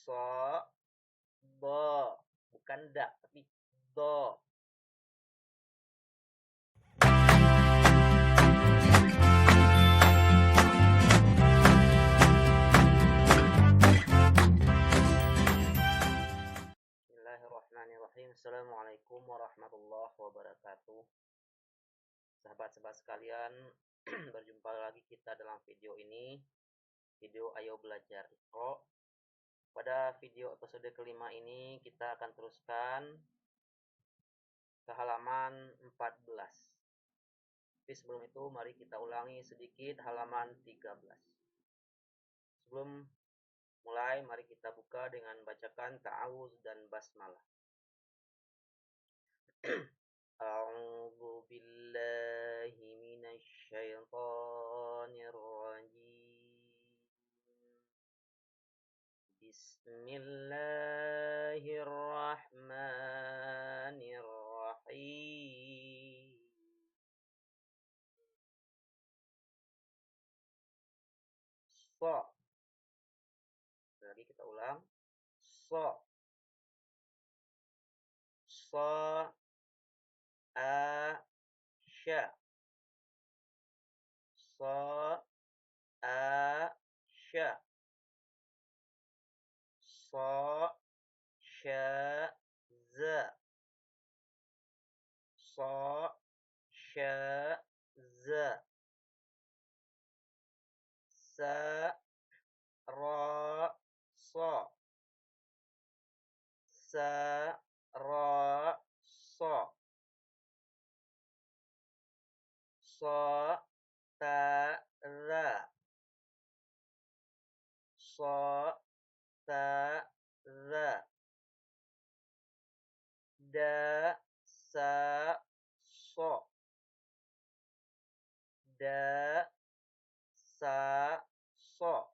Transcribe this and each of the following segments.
So, do, bukan da, tapi do. Bismillahirrahmanirrahim. Assalamualaikum warahmatullahi wabarakatuh. Sahabat-sahabat sekalian, berjumpa lagi kita dalam video ini. Video Ayo Belajar Iqra. Pada video episode kelima ini kita akan teruskan ke halaman 14. Tapi sebelum itu mari kita ulangi sedikit halaman 13. Sebelum mulai, mari kita buka dengan bacakan ta'awuz dan basmalah. A'udzu billahi minasy syaithanir rajim. Bismillahirrahmanirrahim. So. Lagi kita ulang. So. So. A. Sya. So. A. Sya. So. Sya. Za. So. Sya. Za. Sa. Ra. So. Sa. Ra. So. So. Ta. Ra. So. Ta. Ra. Da. Sa. So. Da. Sa. So.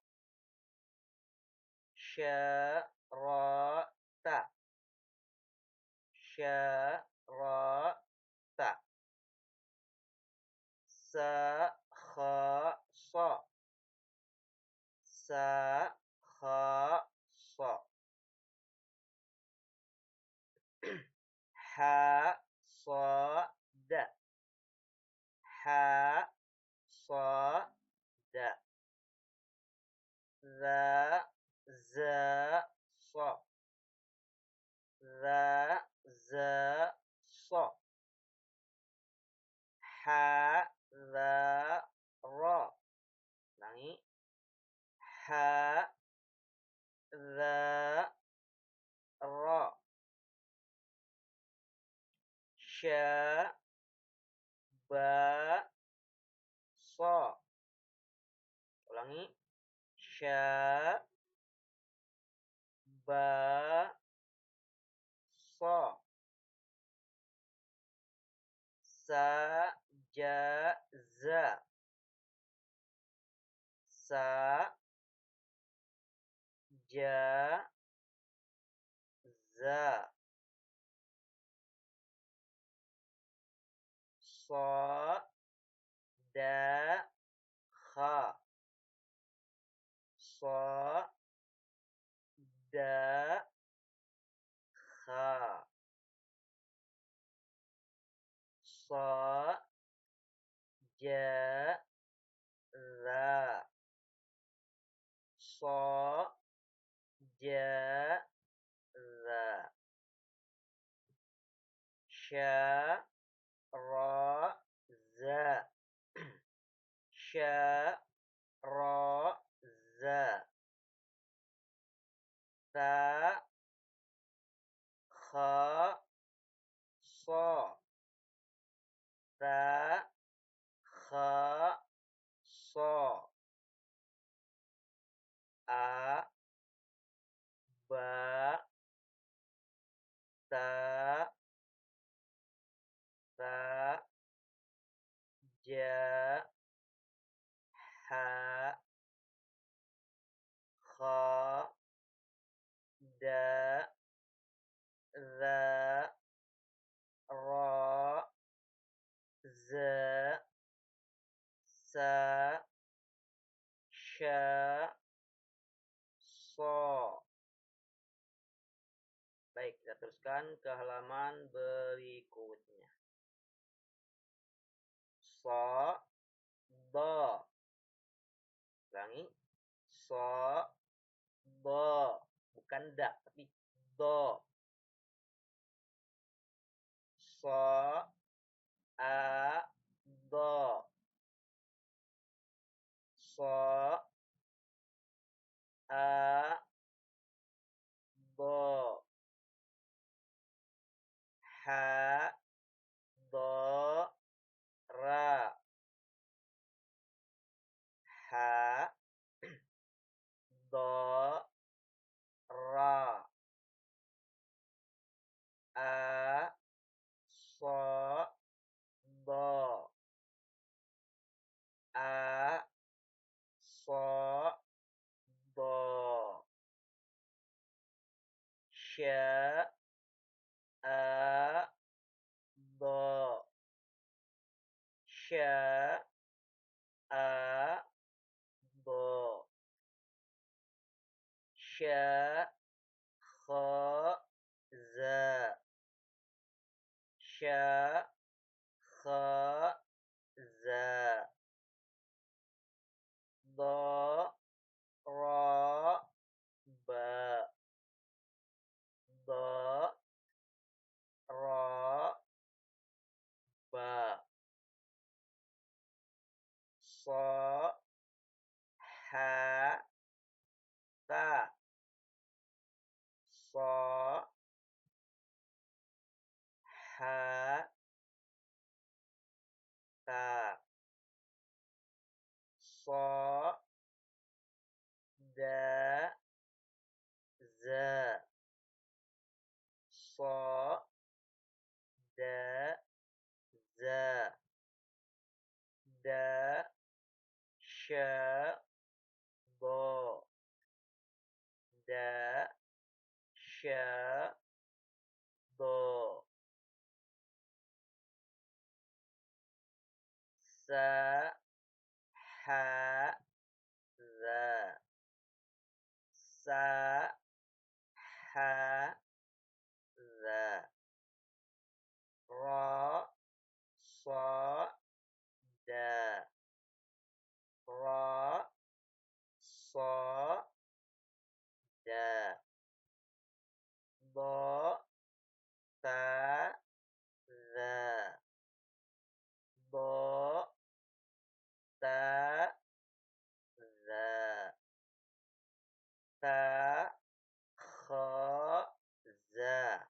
Sya. Ra. Ta. Sya. Ra. Ta. Sa. Kha. So. Sa. Kha. So. Ha. So. Da. Ha. So. Da. Za. Za. So. Za. Za. So. Ha. Za. Ra. Ulangi. Ha. Za. Ra. Sya. Ba. So. Ulangi. Sya. Ba. So. Sa. Ja. Za. Sa. Ja. Za. So. Da. Kha. So. Da. Kha. So. Ja. Za. So. Ja. Za. Sya. Ra. Za. Sya. Ra. Za. Ta. Kha. So. Ta. Kha. So. A. Ba. Ta. Ta. Ja. Ha. Kha. Da. Za. Ra. Za. Sa. Sya. So. teruskan ke halaman berikutnya. So, do. Ulangi. So, do. Bukan da, tapi do. So, a, do. So, a, do. Ha, do, ra. Ha, do, ra. A, so, do. A, so, do. Sya, a, do. Sya, a, do. Sya, kha, za. Sya, kha, za. Do, ra, ba. Do, ra, ba. So, ha, ta. So, ha, ta. So, da, za. So, da, za. Da, sya, do. Da, sya, do. Sa, ha, za. Sa, ha, za. Ra, sa, da. Ra, sa, da. Do, ta, za. Do, ta, za. Ta, kha, za.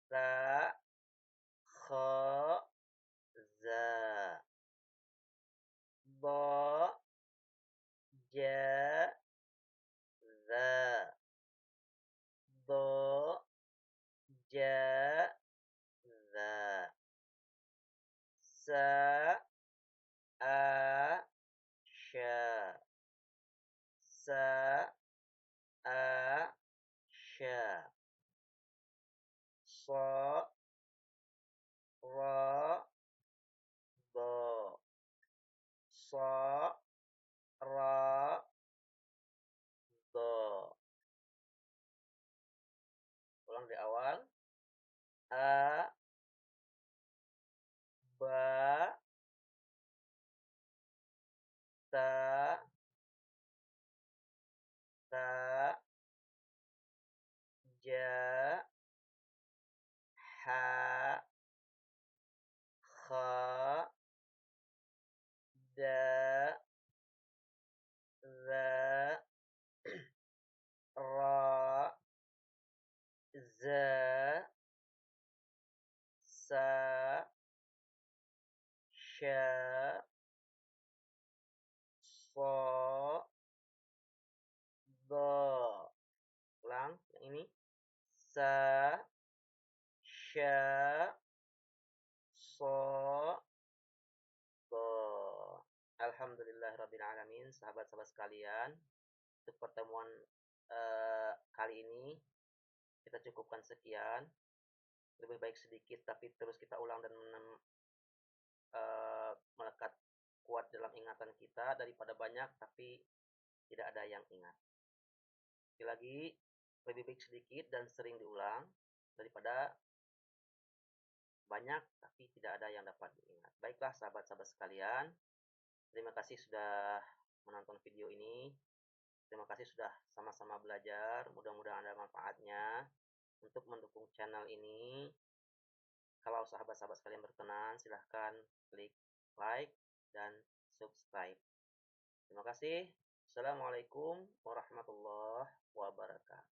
Ta, kha, za. Do, ja, za. Do, ja, za. Sa, a, sya. Sa, a, sya. So, ra, do. So, ra, do. Ulang di awal. A, ba, ta, ta, ja, ha, kha, da, za, ra, za, sa, sya, so, do. Ulang yang ini. Sa, sya, so, do. Alhamdulillahirabbil alamin, sahabat-sahabat sekalian. Untuk pertemuan kali ini kita cukupkan sekian. Lebih baik sedikit tapi terus kita ulang dan melekat kuat dalam ingatan kita daripada banyak tapi tidak ada yang ingat. Sekali lagi lebih baik sedikit dan sering diulang daripada banyak tapi tidak ada yang dapat diingat. Baiklah sahabat-sahabat sekalian, terima kasih sudah menonton video ini. Terima kasih sudah sama-sama belajar. Mudah-mudahan ada manfaatnya. Untuk mendukung channel ini, kalau sahabat-sahabat sekalian berkenan, silahkan klik like dan subscribe. Terima kasih. Assalamualaikum warahmatullahi wabarakatuh.